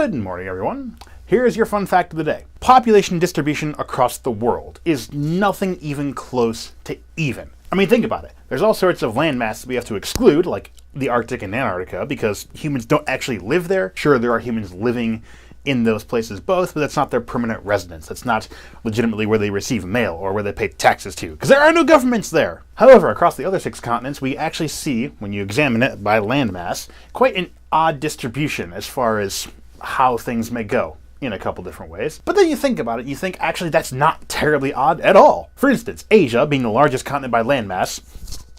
Good morning, everyone. Here's your fun fact of the day. Population distribution across the world is nothing even close to even. I mean, think about it. There's all sorts of landmass that we have to exclude, like the Arctic and Antarctica, because humans don't actually live there. Sure, there are humans living in those places both, but that's not their permanent residence. That's not legitimately where they receive mail or where they pay taxes to, because there are no governments there. However, across the other 6 continents, we actually see, when you examine it by landmass, quite an odd distribution as far as how things may go in a couple different ways. But then you think about it, you think actually that's not terribly odd at all. For instance, Asia, being the largest continent by landmass,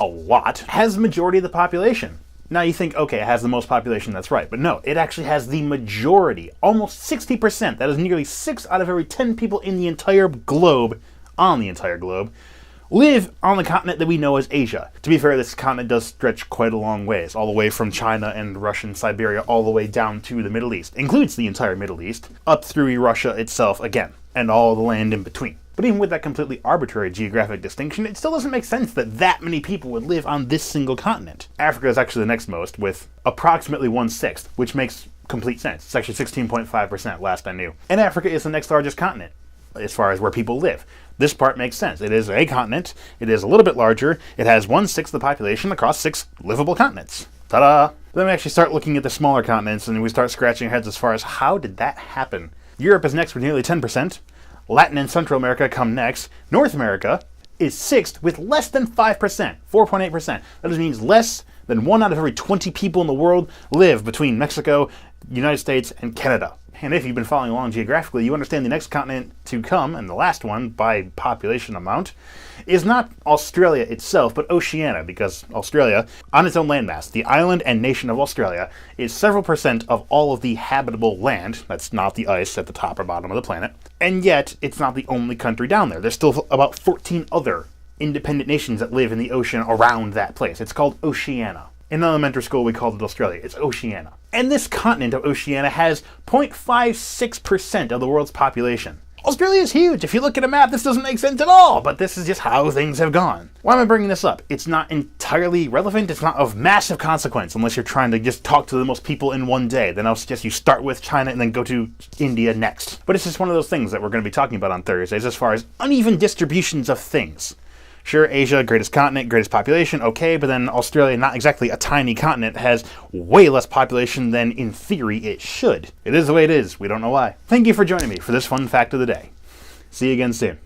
a lot, has the majority of the population. Now you think, okay, it has the most population, that's right. But no, it actually has the majority, almost 60%. That is nearly 6 out of every 10 people in the entire globe, live on the continent that we know as Asia. To be fair, this continent does stretch quite a long ways, all the way from China and Russian Siberia all the way down to the Middle East. Includes the entire Middle East, up through Russia itself again, and all the land in between. But even with that completely arbitrary geographic distinction, it still doesn't make sense that that many people would live on this single continent. Africa is actually the next most, with approximately 1/6, which makes complete sense. It's actually 16.5% last I knew. And Africa is the next largest continent, as far as where people live. This part makes sense. It is a continent, it is a little bit larger, it has 1/6 of the population across 6 livable continents. Ta-da! Then we actually start looking at the smaller continents and we start scratching our heads as far as how did that happen? Europe is next with nearly 10%, Latin and Central America come next, North America is 6th with less than 5%, 4.8%. That just means less than 1 out of every 20 people in the world live between Mexico, United States, and Canada. And if you've been following along geographically, you understand the next continent to come, and the last one by population amount, is not Australia itself, but Oceania, because Australia, on its own landmass, the island and nation of Australia, is several percent of all of the habitable land. That's not the ice at the top or bottom of the planet. And yet, it's not the only country down there. There's still about 14 other independent nations that live in the ocean around that place. It's called Oceania. In elementary school, we called it Australia. It's Oceania. And this continent of Oceania has 0.56% of the world's population. Australia is huge. If you look at a map, this doesn't make sense at all, but this is just how things have gone. Why am I bringing this up? It's not entirely relevant. It's not of massive consequence unless you're trying to just talk to the most people in one day. Then I'll suggest you start with China and then go to India next. But it's just one of those things that we're going to be talking about on Thursdays as far as uneven distributions of things. Sure, Asia, greatest continent, greatest population, okay, but then Australia, not exactly a tiny continent, has way less population than, in theory, it should. It is the way it is. We don't know why. Thank you for joining me for this fun fact of the day. See you again soon.